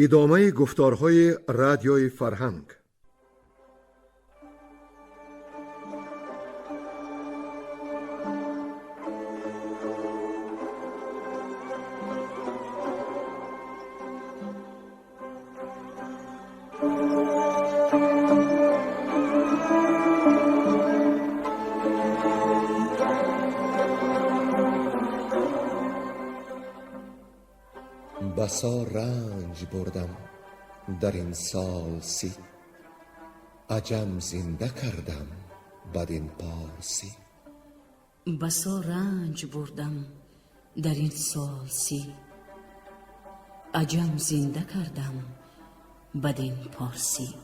ادامه گفتارهای رادیوی فرهنگ. بسا رنج بردم در این سال سی، عجم زنده کردم بدین پارسی. بسا رنج بردم در این سال سی، عجم زنده کردم بدین پارسی.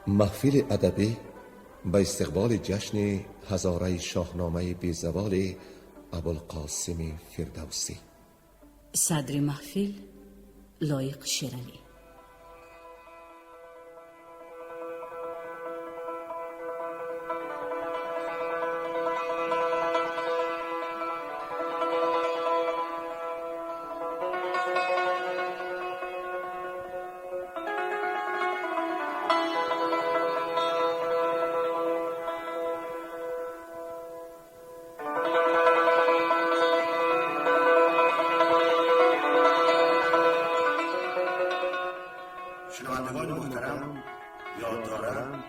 محفل ادبی به استقبال جشن هزاره شاهنامه بیزوال ابوالقاسم فردوسی. صدر محفل لایق شیرعلی. شنوندگان محترم، یاد دارم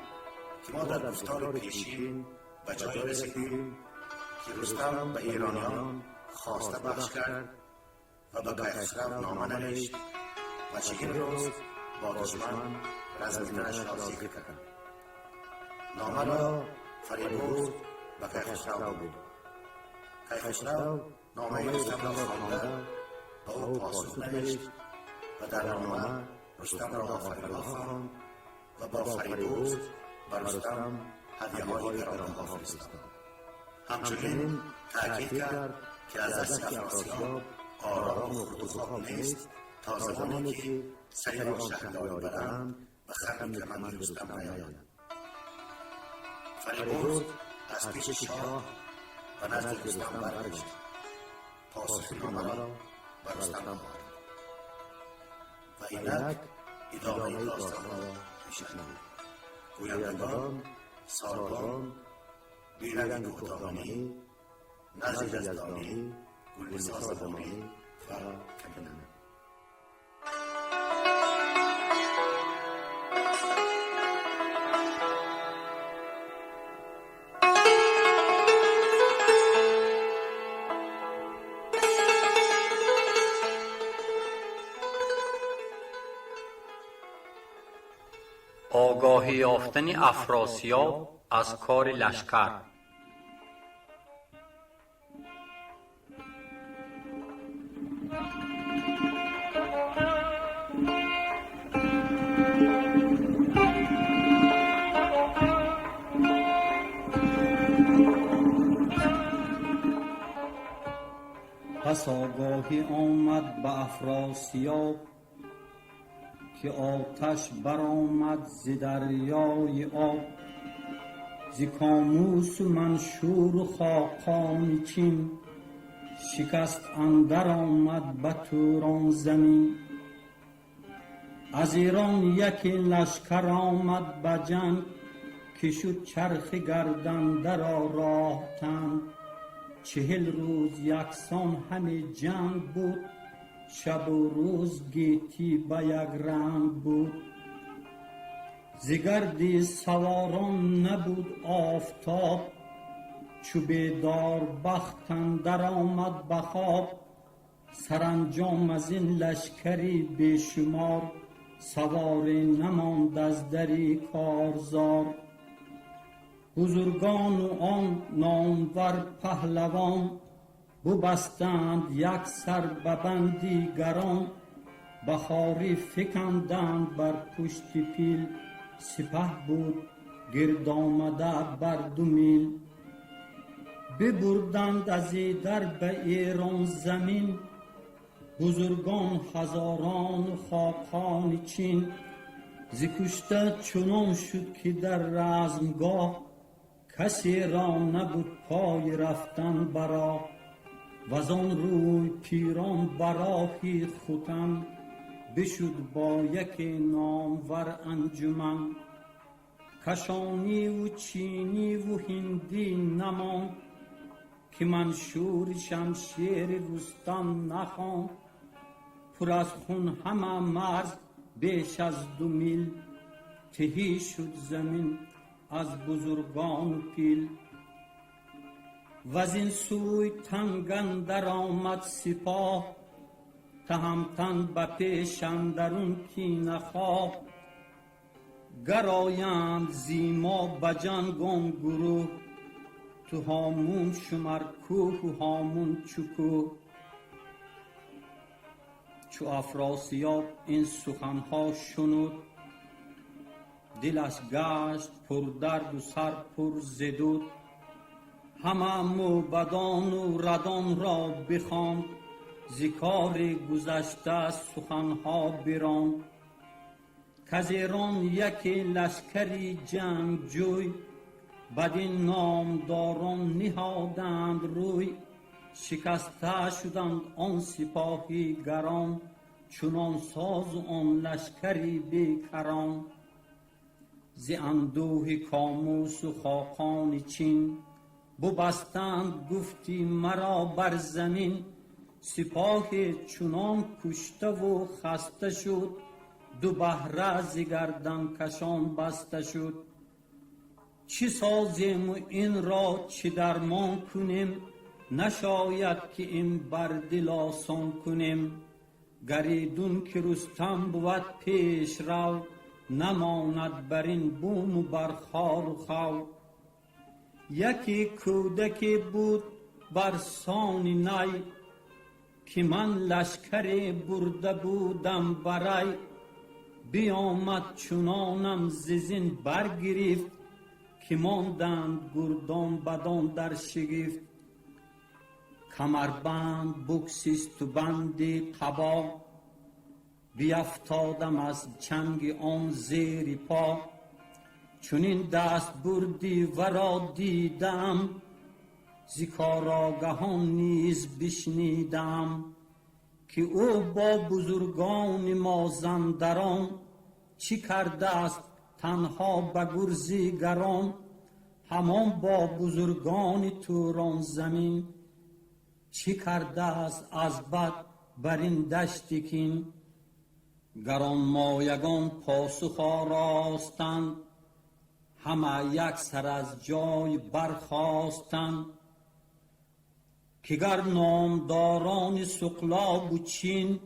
که ما در گفتار پیشین به جایی رسیدیم که رستم به ایرانیان خواسته بخش کرد و به کیخسرو نامه نوشت و 40 روز با دشمن رزمگیریش را ذکر کرد. نامه را فریدون به کیخسرو بود. کیخسرو نامه رستم را خوانده به او پاسخ نوشت و در نامه رستم را فریدون خواند و با فریدون بر رستم هدیه‌های گرانبها فرستاد. همچنین تأکید کرد که از دست افراسیاب آرام و خودخواه نیست تا زمانی که سری را شهریار برند و خم کمند رستم نیاید. فریدون از پیش شاه و نزد رستم برگشت. پاسخ نامه را بر رستم آورد و اینک ادامه داستان را میشنوید. گویندگان ساربان، بیرنگ کوتاهانی، نزد یزدانی، گلنسا زبانی و کمینه. آگاهی یافتن افراسیاب از کار لشکر. پس آگاهی آمد به افراسیاب که آتش برآمد ز دریای آب. ز کاموس و منشور و خاقان چین شکست اندر آمد به توران زمین. از ایران یکی لشکر آمد به جنگ که شد چرخ گردنده را راه تنگ. 40 روز یکسان همه جنگ بود، شب و روز گیتی به یک رنگ بود. ز گرد سواران نبود آفتاب، چو بیدار بخت اندر آمد به خواب. سرانجام از این لشکری بیشمار، سواری نماند از دری کارزار. بزرگان و آن نامور پهلوان، ببستند یک سر به بندی گران. بخاری فکندند بر پشت پیل، سپه بود گرد آمده بر 2 میل. ببردند از ایدر به ایران زمین، بزرگان هزاران خاقان چین، ز کشته چنان شد که در رزمگاه کسی را نبود پای رفتن برا. وزان روی پیران براهی ختن، بشد با یک نامور انجمن. کشانی و چینی و هندی نماند، که منشور شمشیر رستم نخواند. پر از خون همه مرز بیش از 2 میل، تهی شد زمین از بزرگان و پیل. وزین سوی تنگ اندر آمد سپاه، تهمتن به پیش اندرون کینه خواه. گرایند زیما به جنگ آن گروه، تو هامون شمر کوه و هامون چکو. چو افراسیاب این سخنها شنود، دلش گشت پر درد و سر پر ز دود. همه موبدان و ردان را بخواند، ز کار گذشته سخنها براند. کز ایران یکی لشکری جنگجوی، بدین نامداران نهادند روی. شکسته شدند آن سپاهی گران، چنان ساز آن لشکری بیکران. ز اندوه کاموس و خاقان چین، ببستند گفتی مرا بر زمین. سپاه چنان کشته و خسته شد، 2 بهره ز گردن کشان بسته شد. چه سازیم و این را چه درمان کنیم، نشاید که این بر دل آسان کنیم. گریدون که رستم بود پیش رو، نماند بر این بوم و بر خار و خو. یکی کودکی بود بر سان نی، که من لشکری برده بودم برای. بیامد چنانم زین برگرفت، که ماندند گردان بدان در شگفت. کمربند بگسست و بند قبا، بیفتادم از چنگ آن زیر پا. چنین دست بردی ورا دیدم، ز کارآگهان نیز بشنیدم. که او با بزرگان مازندران، چی کرده است تنها به گرزیگران. همان با بزرگان توران زمین، چی کرده است از بد بر این دشت کین. گرانمایگان پاسخ آراستند، همه یک سر از جای برخاستند. که گر نامداران سقلاب و چین،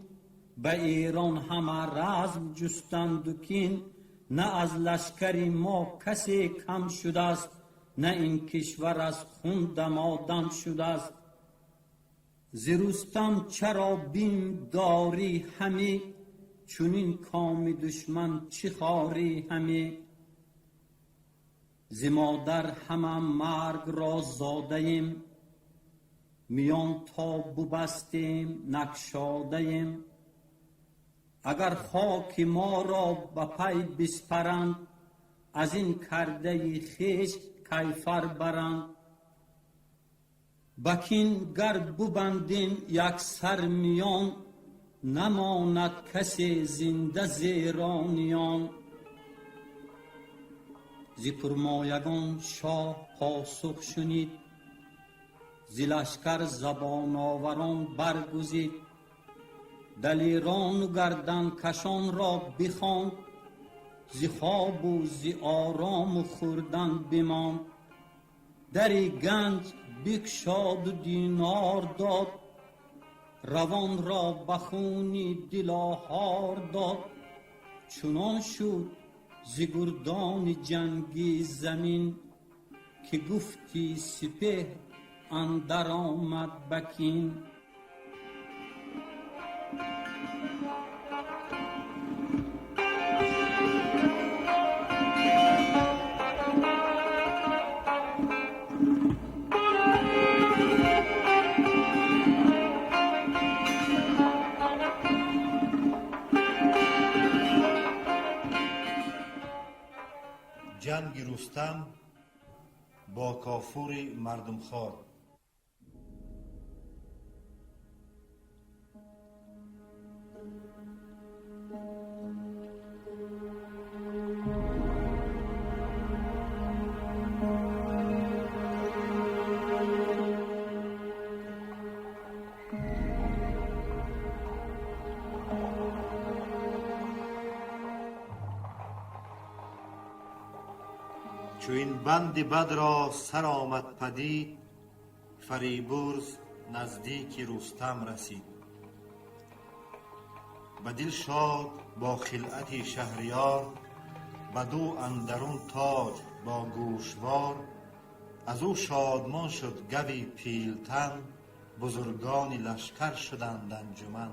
به ایران همه رزم جستند و کین. نه از لشکر ما کسی کم شده است، نه این کشور از خون دمادم شده است. ز رستم چرا بیم داری همی، چنین کام دشمن چه خاری همی. ز مادر همه مرگ را زاده ایم، میان تا ببستیم نگشاده ایم. اگر خاک ما را به پی بسپرند، از این کرده خویش کیفر برند. به کین گر ببندیم یک سر میان، نماند کسی زنده ز ایرانیان. ز پرمایگان شاه پاسخ شنید، ز لشکر زبان آوران برگزید. دلیران و گردن کشان را بخواند، ز خواب و ز آرام و خوردن بماند. در گنج بگشاد و دینار داد، روان را به خون دل آهار داد. چنان شد ز گردان جنگی زمین، که گفتی سپهر اندر آمد به کین. رستم با کافور مردم خوار. چو این بند بد را سر آمد پدید، فریبرز نزدیک رستم رسید. به دل شاد با خلعت شهریار، بدو اندرون تاج با گوشوار. از او شادمان شد گوی پیلتن، بزرگان لشکر شدند انجمن.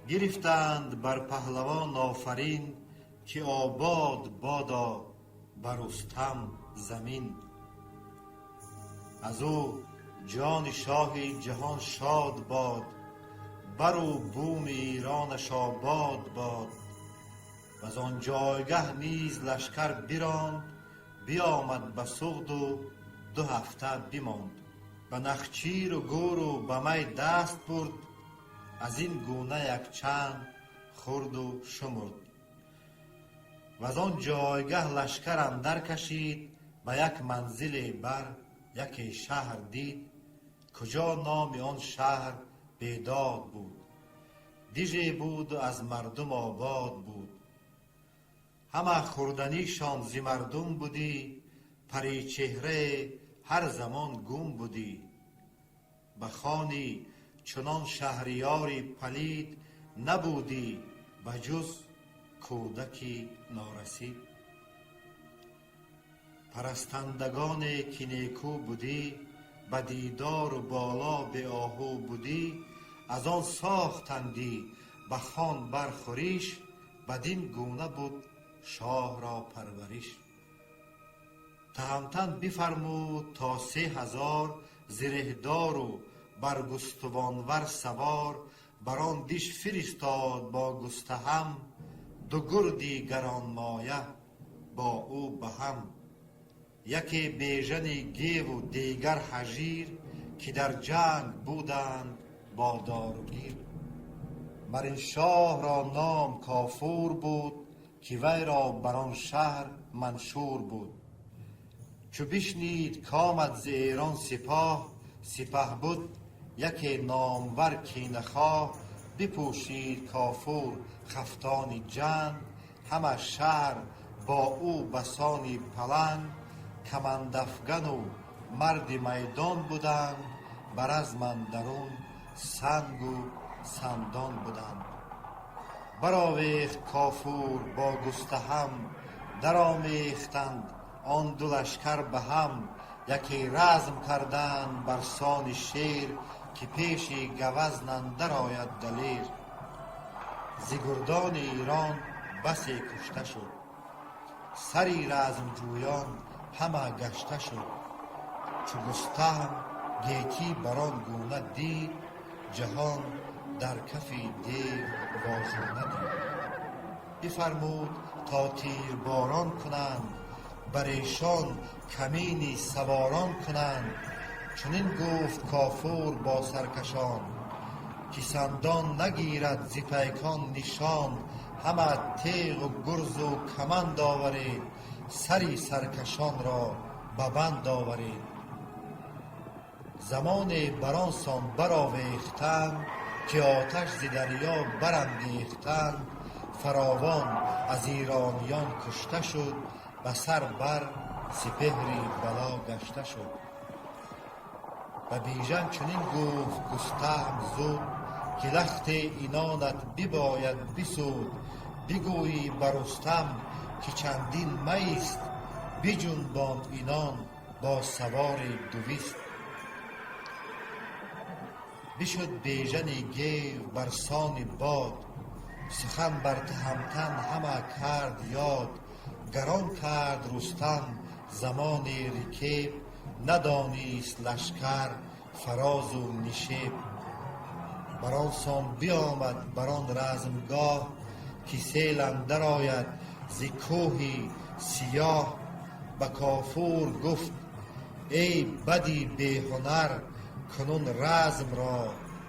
گرفتند بر پهلوان آفرین، که آباد بادا بر رستم زمین. از او جان شاه جهان شاد باد، بر او بوم ایرانش آباد باد. و از آن جایگه نیز لشکر براند، بیامد به سغد و 2 هفته بماند. به نخچیر و گور و به می دست برد، از این گونه یک چند خورد و شمرد. و از آن جایگه لشکر اندر کشید، به یک منزل بر یکی شهر دید. کجا نام آن شهر بیداد بود، دیژه بود و از مردم آباد بود. همه خوردنیشان زی مردم بودی، پری چهره هر زمان گم بودی. به خانی چنان شهریاری پلید، نبودی به جز کودکی نارسید. پرستندگان که نیکو بودی، به دیدار و بالا به آهو بودی. از آن ساختندی به خان برخوریش، بدین گونه بود شاه را پرورش. تهمتن بفرمود تا 3000 زرهدار و برگستوانور سوار. بر آن دیش فرستاد با گستهم، 2 گردی گرانمایه با او به هم. یکی بیژن گیو و دیگر هژیر، که در جنگ بودند با داروگیر. مر این شاه را نام کافور بود، که وی را بر آن شهر منشور بود. چو بشنید کامد ز ایران سپاه بود یکی نامور کینه خواه. بپوشید کافور خفتان جنگ، همه شهر با او بسانی پلنگ. کمند افگن و مرد میدان بودند، بر از من درون سنگ و سندان بودند. برآویخت کافور با گستهم، در آمیختند آن 2 لشکر به هم. یکی رزم کردند بر سان شیر، که پیش گوزن اندر آید دلیر. ز گردان ایران بسی کشته شد، سری رزم جویان همه گشته شد. چو گستهم گیتی بر آن گونه دید، جهان در کف دیو واژونه دید. بفرمود تا تیر باران کنند، بر ایشان کمینی سواران کنند. چنین گفت کافور با سرکشان، که سندان نگیرد ز پیکان نشان. همه تیغ و گرز و کمند آورید، سری سرکشان را به بند آورید. زمان برانسان برآویختند، که آتش ز دریا برانگیختند. فراوان از ایرانیان کشته شد، به سر بر سپهری بلا گشته شد. و بیژن چنین گفت گستهم زود، که لخت اینانت بباید بسود. بگویی بر رستم که چندین میست، بجنبان اینان با سوار دویست. بشد بیژن گیو بر سان باد، سخن بر تهمتن همه کرد یاد. گران کرد رستم زمان رکیب، ندانیست لشکر فراز و نشیب. بران سان بیامد بران رزمگاه، که سیل اندر آید ز کوهی سیاه به کافور گفت ای بدی بی هنر کنون رزم را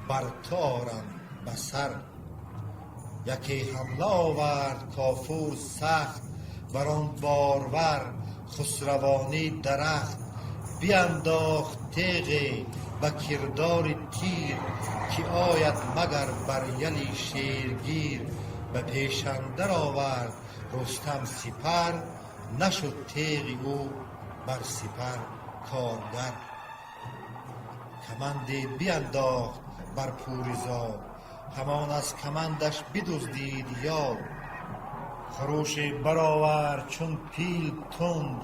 بر تو آرم به سر. یکی حمله آورد کافور سخت بر آن بارور خسروانی درخت. بینداخت تیغی به کردار تیر که آید مگر بر یلی شیرگیر. به پیش اندر آورد رستم سپر نشد تیغ او بر سپر کارگر. کمندی بینداخت بر پوری زال همان از کمندش بدزدید یال. خروشی برآورد چون پیل تند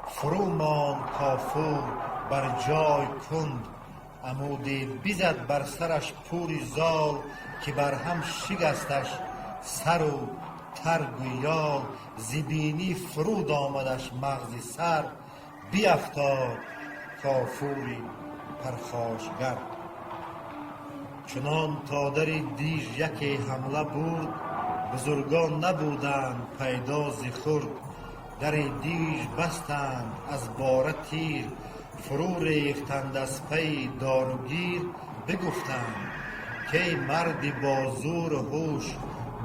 فرو ماند کافور بر جای کند. عمودی بزد بر سرش پوری زال که بر هم شکستش سر و ترگ و یال. زبینی فرود آمدش مغز سر بیفتاد کافوری پرخاشگر. چنان تا در دیژ یکی حمله بود بزرگان نبودند پیدا ز خورد. در دیژ بستند از باره تیر فرو ریختند از پی داروگیر. بگفتند که مردی با زور و هوش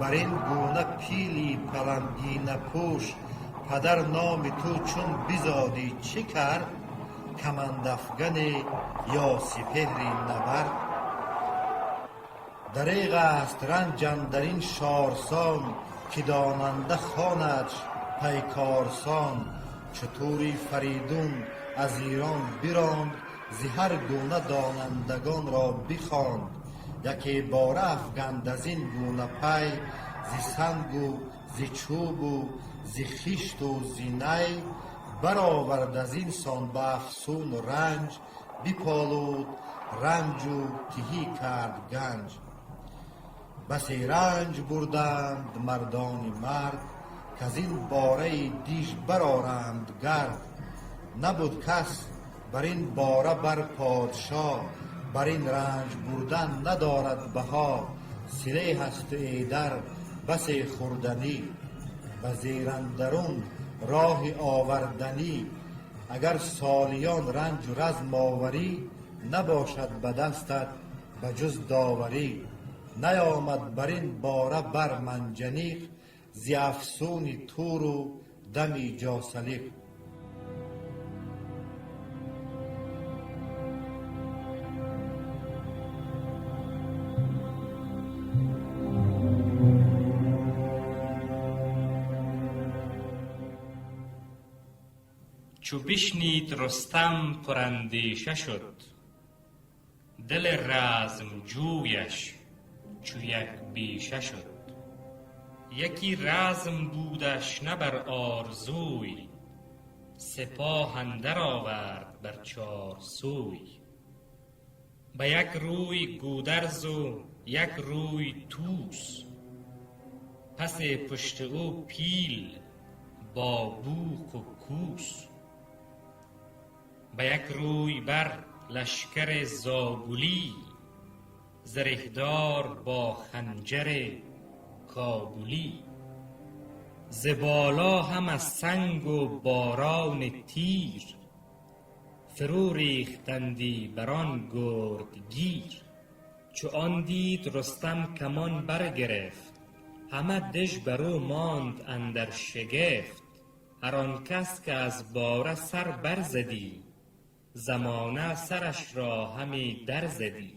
بر این گونه پیلی پلنگینه پوش. پدر نام تو چون بزادی چی کرد کمند افگنی یا سپهری نبرد. دریغ است رنج اندرین شارسان که داننده خواندش پیکارسان. چطوری فریدون از ایران براند ز هر گونه دانندگان را بخواند. یکی باره افگند از این گونه پی ز سنگ و ز چوب و ز خشت و ز نی. برآورد از این سان به افسون و رنج بپالود رنج و تهی کرد گنج. بسی رنج بردند مردان مرد که از این باره دیژ برآرند گرد. نبود کس بر این باره بر پادشاه بر این رنج بردن ندارد بها. سلیح است ایدر بسی خوردنی و زیراندرون راه آوردنی. اگر سالیان رنج و رزم آوری نباشد به دستت به جز داوری. نیامد بر این باره بر منجنیق ز افسون تور و دمی جاسلیق. چو بشنید رستم پراندیشه شد دل رزم جویش چو یک بیشه شد. یکی رزم بودش نه بر آرزوی سپاه اندر آورد بر چار سوی. به یک روی گودرز و یک روی توس پس پشت او پیل با بوق و کوس. به یک روی بر لشکر زابلی زرهدار با خنجر کابلی. ز بالا هم از سنگ و باران تیر فرو ریختندی بر آن گردگیر. چو آن دید رستم کمان برگرفت همه دژ بر او ماند اندر شگفت. هر آن کس که از باره سر برزدی زمانه سرش را همی در زدی.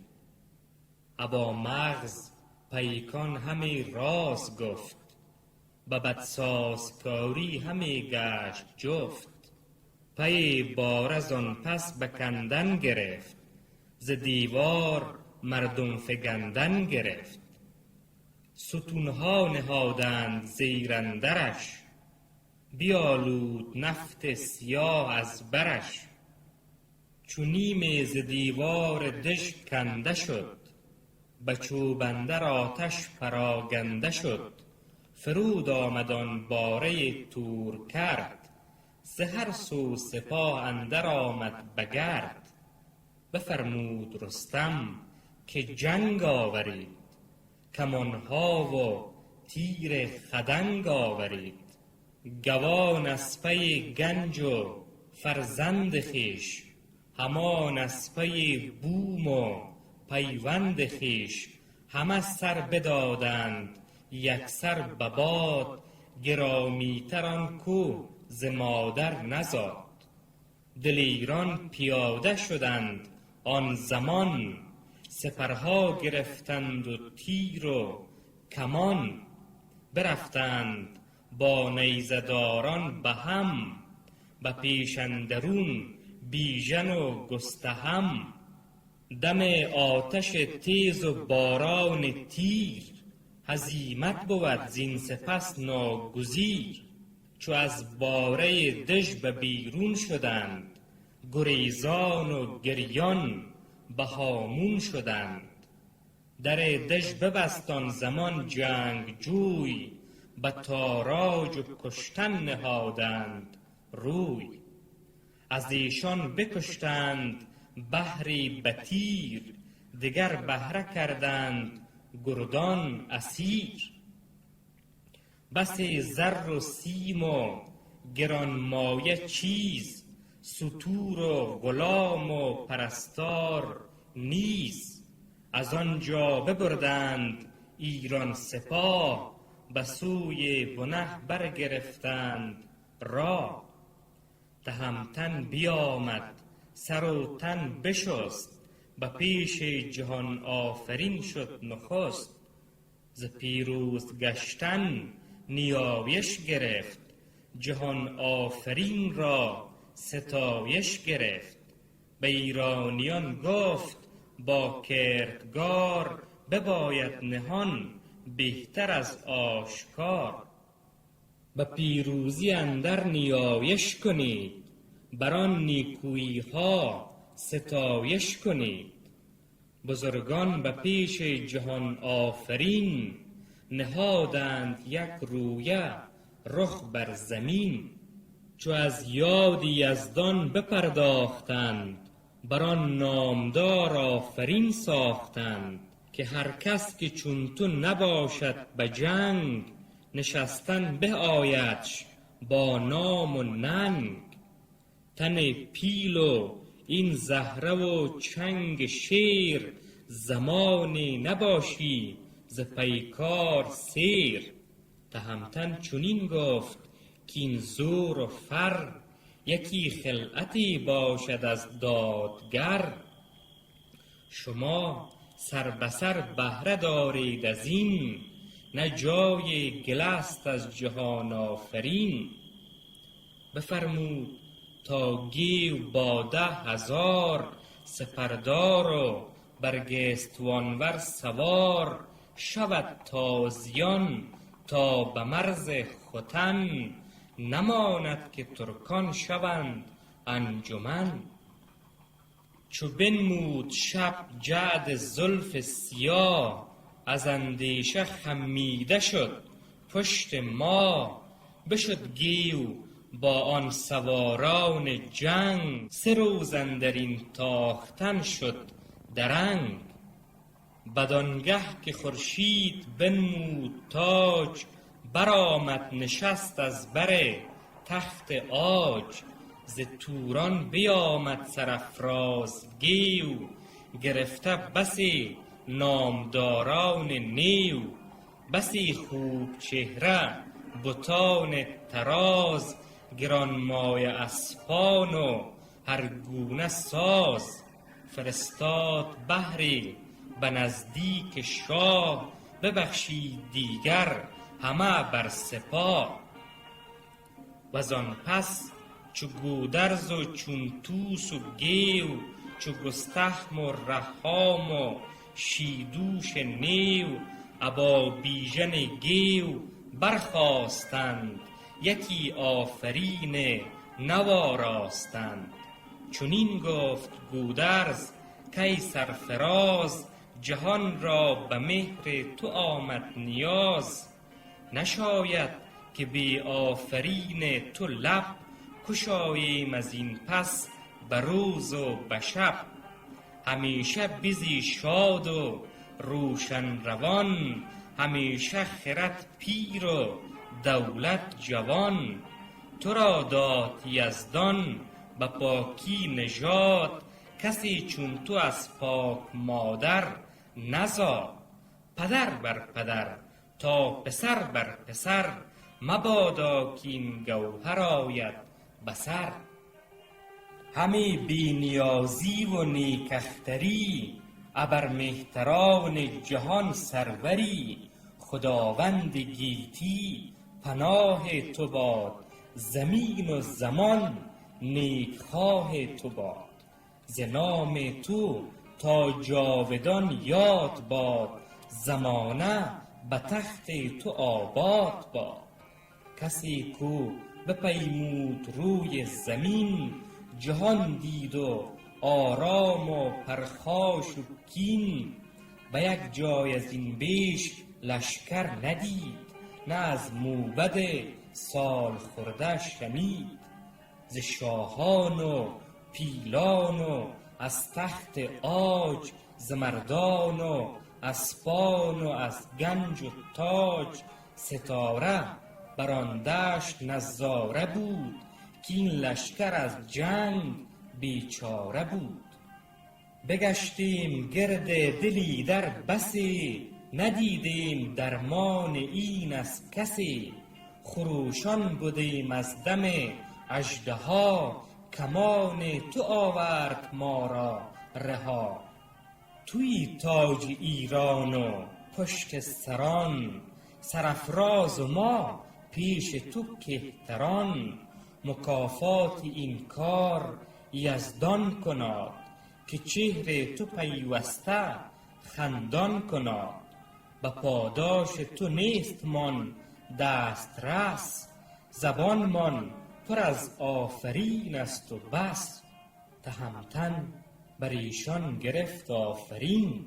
ابا مغز پیکان همی راز گفت به بدسازکاری همی گشت جفت. پی باره زان پس بکندن گرفت ز دیوار مردم فگندن گرفت. ستونها نهادند زیر اندرش بیالود نفط سیاه از برش. چو نیمی ز دیوار دژ کنده شد به چوب اندر آتش پراگنده شد. فرود آمد آن باره تور کرد ز هر سو سپاه اندر آمد به گرد. بفرمود رستم که جنگ آورید کمانها و تیر خدنگ آورید. گوان از پی گنج و فرزند خویش، همان از پی بوم و پیوند خویش. همه سر بدادند یکسر به باد، گرامی تر آن کو ز مادر نزاد. دلیران پیاده شدند آن زمان، سپرها گرفتند و تیر و کمان. برفتند با نیزه داران به هم، به پیش اندرون بیژن و گستهم. دم آتش تیز و باران تیر، هزیمت بود زین سپس ناگزیر. چو از باره دژ به بیرون شدند، گریزان و گریان به هامون شدند. در دژ ببست آن زمان جنگجوی، به تاراج و کشتن نهادند روی. از ایشان بکشتند بهری به تیر، دگر بهره کردند گردان اسیر. بسی زر و سیم و گرانمایه چیز، ستور و غلام و پرستار نیز. از آنجا ببردند ایران سپاه، به سوی بنه برگرفتند راه. تهمتن بیامد سر و تن بشست، به پیش جهان آفرین شد نخست. ز پیروز گشتن نیایش گرفت، جهان آفرین را ستایش گرفت. به ایرانیان گفت با کردگار، بباید نهان بهتر از آشکار. به پیروزی اندر نیایش کنید، بران نیکویی ها ستایش کنید. بزرگان به پیش جهان آفرین، نهادند یک رویه رخ بر زمین. چو از یاد یزدان بپرداختند، بران نامدار آفرین ساختند. که هر کس که چون تو نباشد به جنگ، نشستن به آیدش با نام و ننگ. تن پیل و این زهره و چنگ شیر، زمانی نباشی ز پیکار سیر. تهمتن چنین گفت که این زور و فر، یکی خلعتی باشد از دادگر. شما سر به سر بهره دارید از این، نه جای گله است از جهان آفرین. بفرمود تا گیو با 10,000 سپردار و برگستوانور سوار، شود تازیان تا به مرز ختن. نماند که ترکان شوند انجمن. چو بنمود شب جعد زلف سیاه، از اندیشه خمیده شد پشت ما. بشد گیو با آن سواران جنگ، 3 روز اندرین تاختن شد درنگ. بدانگه که خورشید بنمود تاج، برآمد نشست از بر تخت عاج. ز توران بیامد سرافراز گیو، گرفته بسی نامداران نیو. بسی خوب چهره بتان طراز، گرانمایه اسپان و هر گونه ساز. فرستاد بهری به نزدیک شاه، ببخشید دیگر همه بر سپاه. وزان پس چو گودرز و چون توس و گیو، چو گستهم و رهام و شیدوش نیو. ابا بیژن گیو برخاستند، یکی آفرین نوآراستند. چنین گفت گودرز کای سرفراز، جهان را به مهر تو آمد نیاز. نشاید که بی آفرین تو لب، کشاییم از این پس به روز و به شب. همیشه بزی شاد و روشن روان، همیشه خرد پیر و دولت جوان، تو را داد یزدان به پاکی نژاد. کسی چون تو از پاک مادر نزاد. پدر بر پدر تا پسر بر پسر، مبادا که این گوهر آید به سر. همه بی نیازی و نیکختری، ابر مهتران جهان سروری. خداوند گیتی پناه تو باد، زمین و زمان نیکخواه تو باد. ز نام تو تا جاودان یاد باد، زمانه به تخت تو آباد باد. کسی کو بپیمود روی زمین، جهان دید و آرام و پرخاش و کین. به یک جای از این بیش لشکر ندید، نه از موبد سال خورده شنید. ز شاهان و پیلان و از تخت عاج، ز مردان و اسپان و از گنج و تاج. ستاره بر آن دشت نظاره بود، که این لشکر از جنگ بیچاره بود. بگشتیم گرد دلی در بسی، ندیدیم درمان این از کسی. خروشان بودیم از دم اژدها، کمان تو آورد ما را رها. توی تاج ایران و پشت سران، سرافراز و ما پیش تو کهتران. مکافات این کار یزدان کناد، که چهره تو پیوسته خندان کناد. به پاداش تو نیست من دسترس، زبان من پر از آفرین است و بس. تهمتن بر ایشان گرفت آفرین،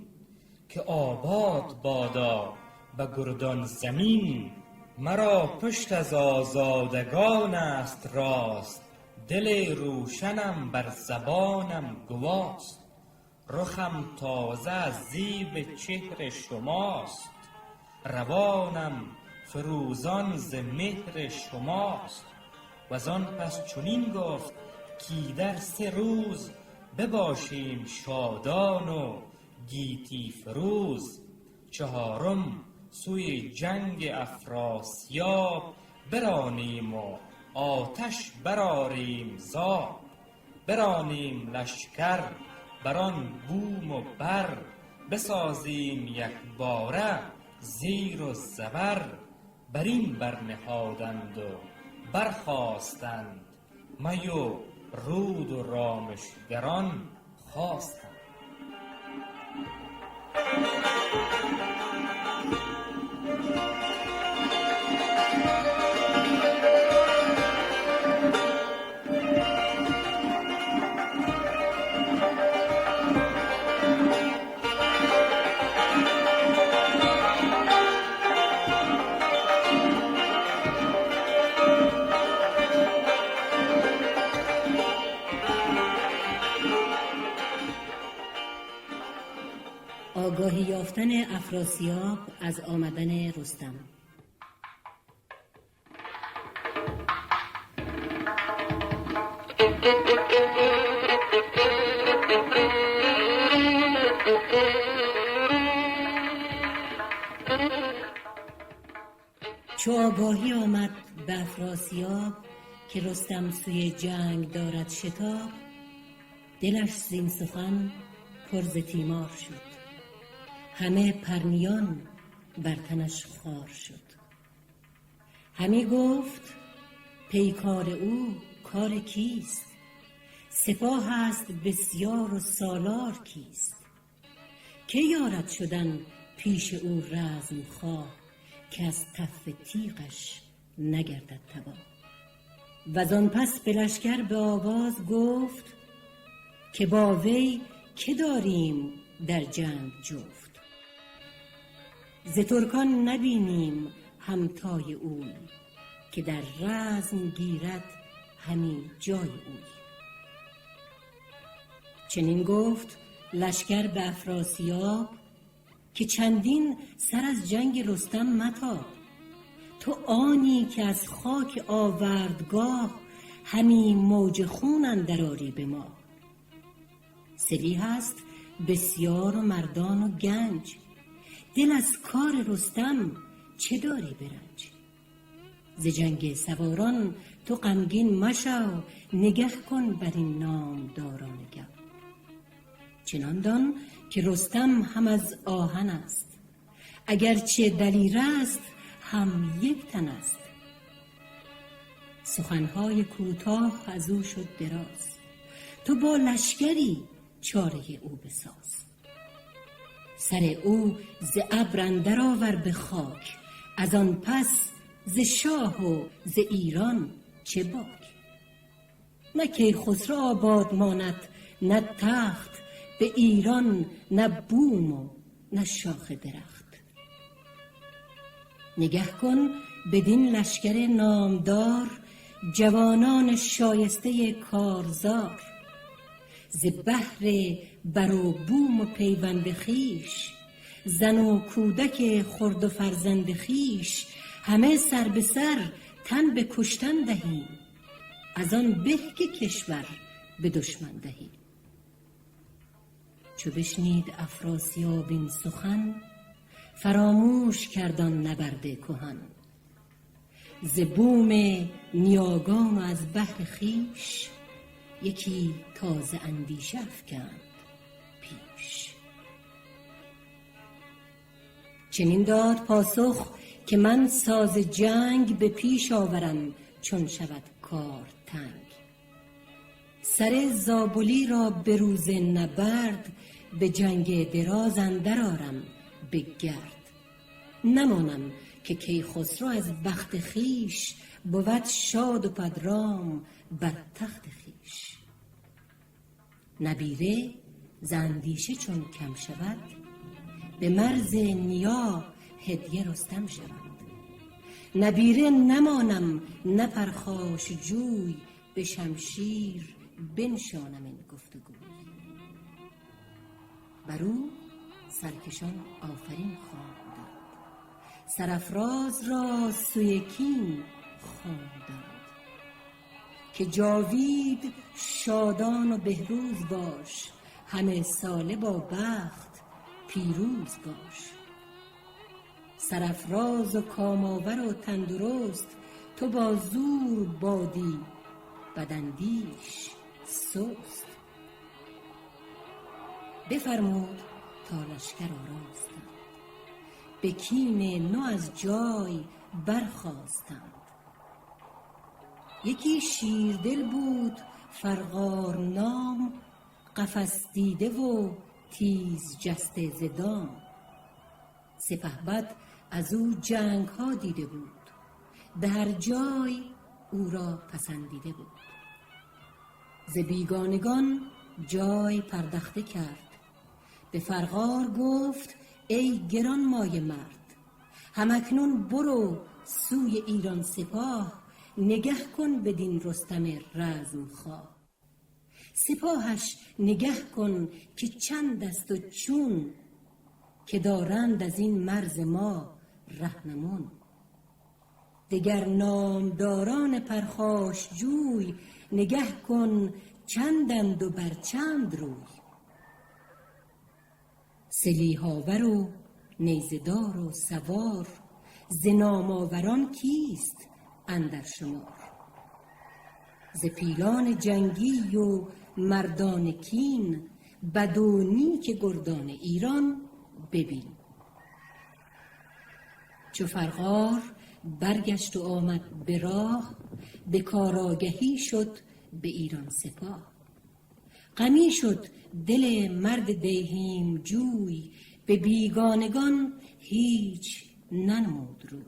که آباد بادا به گردان زمین. مرا پشت از آزادگان است راست، دل روشنم بر زبانم گواست. رخم تازه از زیب چهر شماست، روانم فروزان ز مهر شماست. وزان پس چنین گفت که در 3 روز، بباشیم شادان و گیتی فروز. 4م سوی جنگ افراسیاب، برانیم و آتش براریم زاب. برانیم لشکر بران بوم و بر، بسازیم یک باره زیر و زبر. بر این برنهادند و برخاستند، می و رود و رامشگران خواستند. آگاهی یافتن افراسیاب از آمدن رستم. چو آگاهی آمد به افراسیاب، که رستم سوی جنگ دارد شتاب. دلش زین سخن پر ز تیمار شد، همه پرنیان بر تنش خار شد. همی گفت پیکار او کار کیست؟ سپاه است بسیار و سالار کیست؟ که یارد شدن پیش او رزم خواه، که از تف تیغش نگردد تباه. وزان پس به لشکر به آواز گفت، که با وی که داریم در جنگ جفت. ز ترکان نبینیم همتای اوی، که در رزم گیرد همی جای اوی. چنین گفت لشکر به افراسیاب، که چندین سر از جنگ رستم متاب. تو آنی که از خاک آوردگاه همی موج خون اندر آری به ما. سلی هست بسیار و مردان و گنج، دل از کار رستم چه داری برنج؟ ز جنگ سواران تو غمگین مشو، نگه کن بر این نامداران گو. چنان دان که رستم هم از آهن است، اگرچه دلیر است هم یک تن است. سخنهای کوتاه از او شد دراز، تو با لشکری چاره او بساز. سر او ز ابر اندر آور به خاک، از آن پس ز شاه و ز ایران چه باک؟ نه کیخسرو آباد ماند نه تخت، به ایران نه بوم و نه شاخ درخت. نگه کن بدین لشکر نامدار، جوانان شایسته کارزار. ز بهر بر و بوم و پیوند خویش، زن و کودک خرد و فرزند خویش. همه سر به سر تن به کشتن دهیم، از آن به که کشور به دشمن دهیم. چو بشنید افراسیاب این سخن، فراموش کرد آن نبرد کهن. ز بوم نیاگان و از بهر خویش، یکی تازه اندیشه افکند پیش. چنین داد پاسخ که من ساز جنگ به پیش آورم، چون شود کار تنگ. سر زابلی را به روز نبرد، به جنگ دراز اندر آرم به گرد. نمانم که کیخسرو از بخت خویش، بود شاد و پدرام بر تخت خویش. نبیره ز اندیشه چون کم شود، به مرز نیا هدیه رستم شود. نبیره نمانم نه پرخاش جوی، به شمشیر بنشانم این گفتگوی. بر او سرکشان آفرین خواندند، سرافراز را سوی کین خواندند. که جاوید شادان و بهروز باش، همه ساله با بخت پیروز باش. سرافراز و کامآور و تندرست، تو با زور بادی بداندیش سست. بفرمود تا لشکر آراستند، به کین نو از جای برخاستند. یکی شیردل بود فرغار نام، قفس دیده و تیز جسته ز دام. سپهبد از او جنگ ها دیده بود، به هر جای او را پسندیده بود. ز بیگانگان جای پردخته کرد، به فرغار گفت ای گران مایه مرد. همکنون برو سوی ایران سپاه، نگه کن بدین رستم رزم خواه. سپاهش نگه کن که چند است و چون، که دارند از این مرز ما رهنمون. دگر نامداران پرخاش جوی، نگه کن چندند و بر چند روی. سلیحاور و نیزدار و سوار، ز نامآوران کیست اندر شمار. ز پیلان جنگی و مردان کین، بد و نیک گردان ایران ببین. چو فرغار برگشت و آمد به راه، به کارآگهی شد به ایران سپاه. غمی شد دل مرد دیهیم جوی، به بیگانگان هیچ ننمود روی.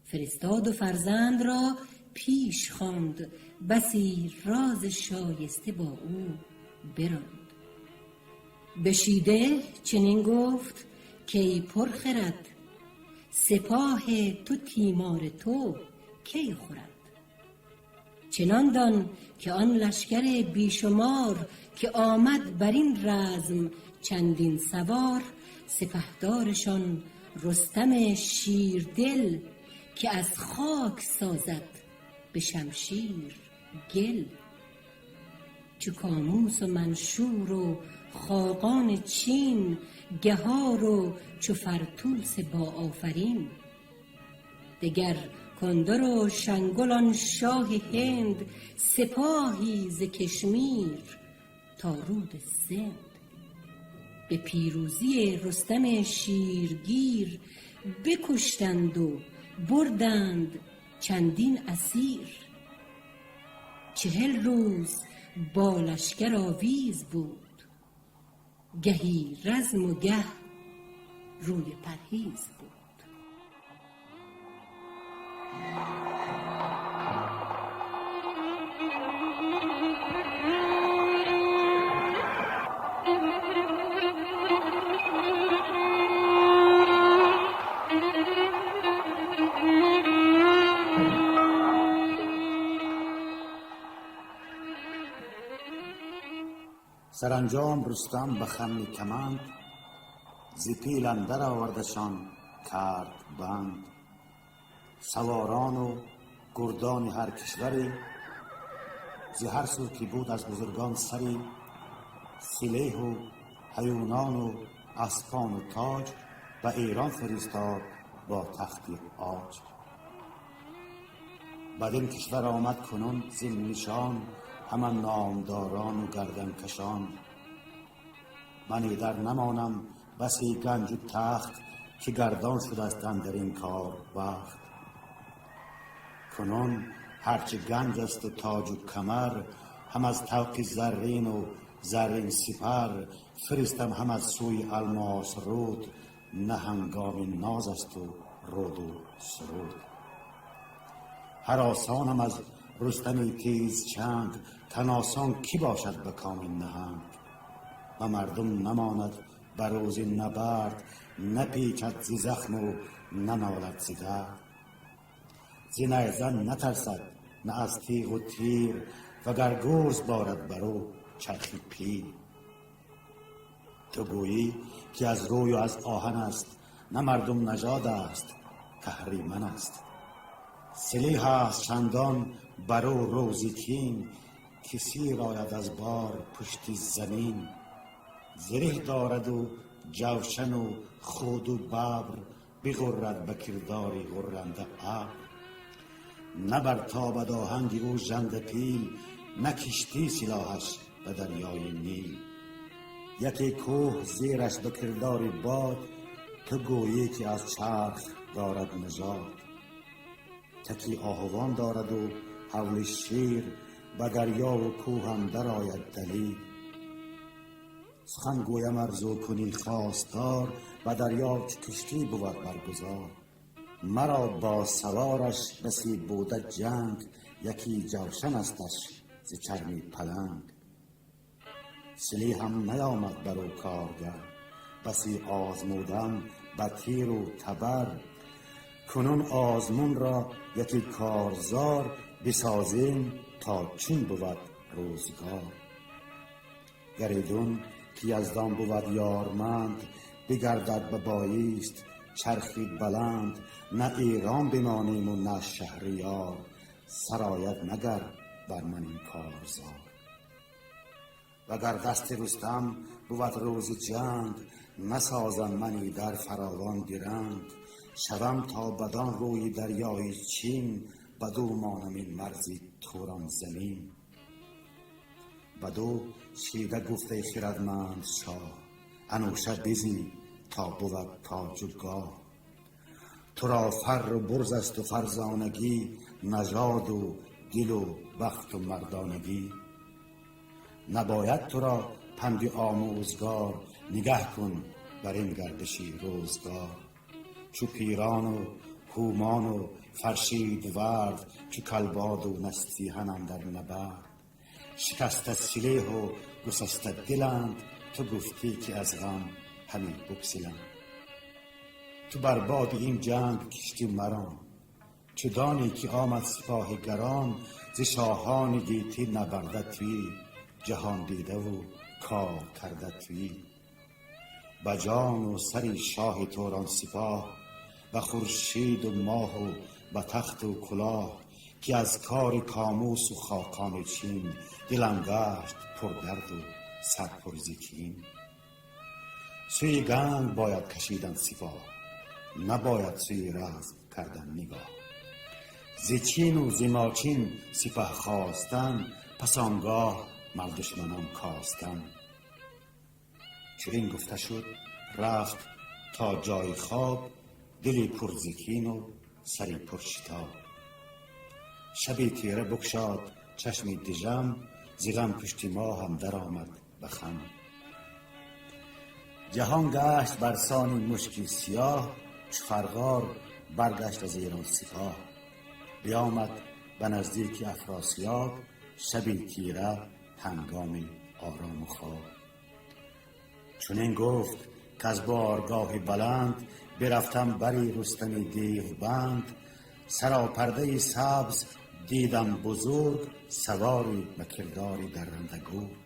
فرستاد و فرزند را پیش خواند، بسی راز شایسته با او براند. بشیده چنین گفت که ای پرخرد، سپاه تو تیمار تو کی خورد. چنان دان که آن لشکر بیشمار، که آمد بر این رزم چندین سوار. سپهدارشان رستم شیردل، که از خاک سازد به شمشیر گل. چو کاموس و منشور و خاقان چین، گهار و چو فرتوس با آفرین. دگر کندر و شنگل آن شاه هند، سپاهی ز کشمیر تا رود سند. به پیروزی رستم شیرگیر، بکشتند و بردند چندین اسیر. 40 روز با لشکر آویز بود، گهی رزم و گه روی پرهیز بود. سرانجام رستم به خم کمند، ز پیل اندر آوردشان کرد بند. سواران و گردان هر کشوری، ز هر سو که بود از بزرگان سری. سلیح و هیونان و اسپان و تاج، به ایران فرستاد با تختی عاج. بدین کشور آمد کنون زین نشان، همان نامداران و گردن کشان. من ایدر نمانم بسی گنج و تخت، که گردان شده است در این کار وقت. کنون هرچه گنج است و تاج و کمر، هم از طوق زرین و زرین سپر. فرستم هم از سوی الماس رود، نه هنگام ناز است و رود و سرود. هر آسانم از رستم تیز چنگ، تن آسان کی باشد به کام نهنگ. و مردم نماند بر روز نبرد، نپیچد ز زخم و ننالد ز درد. ز نیزه نترسد نه از تیغ و تیر، وگر گرز بارد بر او چرخی پیر. تو گویی که از روی و از آهن است، نه مردم نژاد است کهریمن است. سلیح است چندان بر او روزی کین، که سیر آید از بار پشت زمین. زره دارد و جوشن و خود و ببر، بغرد به کرداری غرنده ابر. نه برتابد آهنگ او ژنده پیل، نه کشتی سلاحش به دریای نیل. یکی کوه زیرش به کرداری باد، تو گویی که از چرخ دارد نژاد. تکی آهوان دارد و حول شیر، به دریا و کوه اندر آید دلیر. سخن گویم ارزو کنی خواستار، به دریا چو کشتی بود برگزار. مرا با سوارش بسی بوده جنگ، یکی جوشن استش ز چرمی پلنگ. سلیح هم نیامد بر او کارگر، بسی آزمودم به تیر و تبر. کنون آزمون را یکی کارزار، بسازیم تا چون بود روزگار. گریدون که یزدان بود یارمند، بگردد به بایست چرخی بلند. نه ایران بمانیم و نه شهریار، سرآید مگر بر من این کارزار. وگر دست رستم بود روز جنگ، نسازم منی در فراوان درنگ. شوم تا بدان روی دریای چین، بدو مانم این مرزی توران زمین. بدو شیوه گفته خردمند شاه، انوشه بزی تا بود تاج و گاه. تو را فر و برز است و فرزانگی، نژاد و دل و بخت و مردانگی. نباید تو را پند آموزگار، نگه کن بر این گردشی روزگار. چو پیران و هومان و فرشید ورد، چو کلباد و نستیهن اندر نبرد. شکسته سلیح و گسسته دلند، تو گفتی که از غم همین بگسلند. تو بر باد این جنگ کشتی مران، چو دانی که آمد سپاه گران. ز شاهان گیتی نبرده توی، جهان دیده و کار کرده توی. به جان و سری شاه توران سپاه، و خورشید و ماه و به تخت و کلاه که از کار کاموس و خاقان چین دلم گشت پر درد و سر پر ز کین. سوی گنج باید کشیدن سپاه، نباید سوی رزم کردن نگاه. ز چین و ز ماچین سپه خواستن، پس آنگاه مر دشمنان کاستن. چو این گفته شد رفت تا جای خواب، دلی پر ز کین و سری پر شتاب. شبی تیره بگشاد چشمی دژم، ز غم پشت ماه هم در آمد به خم. جهان گشت برسان مشکی سیاه، چو فرغار برگشت از ایران سپاه. بیامد به نزدیک افراسیاب، شبی تیره هنگام آرام و خواب. چنین گفت که از بارگاه بلند، برفتم بری رستم دیو بند. سراپرده سبز دیدم بزرگ، سواری به کرداری درنده گرگ.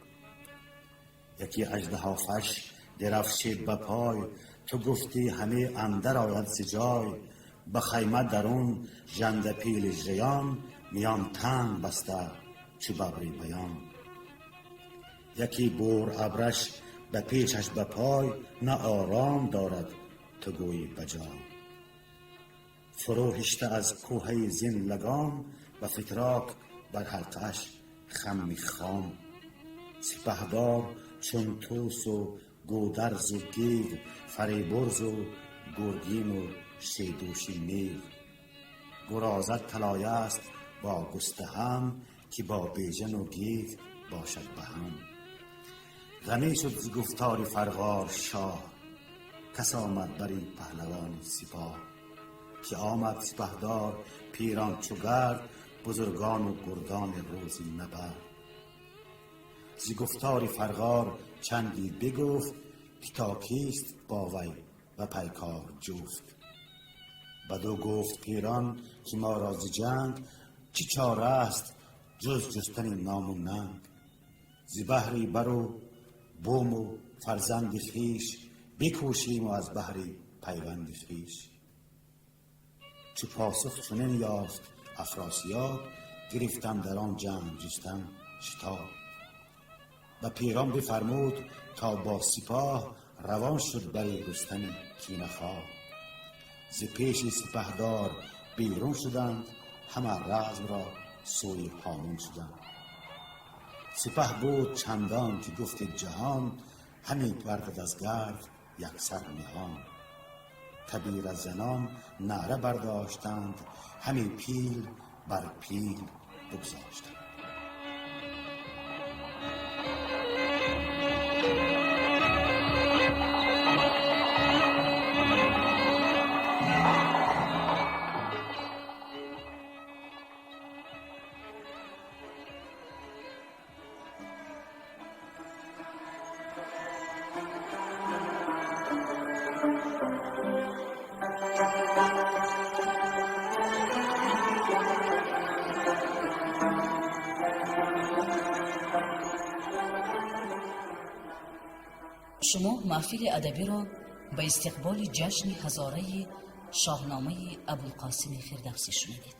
یکی اژدهافش درفشید به پای، تو گفتی همه اندر آید ز جای. به خیمه درون ژنده پیل ژیان، میان تنگ بسته چو ببری بیان. یکی بور ابرش به پیشش به پای، نه آرام دارد تو گویی بجای. فرو هشته از کوهه زین لگام، و فتراک بر حلقش خم خام. سپهدار چون توس و گودرز و گیو، فریبرز و گرگین و شیدوشی نیو. گرازت طلایه است با گستهم، که با بیژن و گیو باشد به هم. غمی شد ز گفتار فرغار شاه، کس آمد بری پهلوان سپاه. که آمد سپهدار پیران چو گرد، بزرگان و گردان روزی نبرد. ز گفتار فرغار چندی بگفت، که تا کیست با وی و پیکار جفت. بدو گفت پیران که ما را ز جنگ، چه چاره است جز جستن نام و ننگ. ز بهری برو بوم و فرزند خویش، بکوشیم و از بهری پیوند خویش. چو پاسخ چنین یافت افراسیاب، گرفتم در آن جنگ جستن شتاب. و پیران بفرمود تا با سپاه، روان شد بری رستم کینه خواه. ز پیش سپهدار بیرون شدند، همه رزم را سوی هامون شدند. سپه بود چندان که گفت جهان، همی گردد از گرد یکسر نهان. تبیر از زنان نعره برداشتند، همی پیل بر پیل بگذاشتند. شما محفل ادبی را به استقبال جشن هزاره شاهنامه ابوالقاسم فردوسی شنیدید.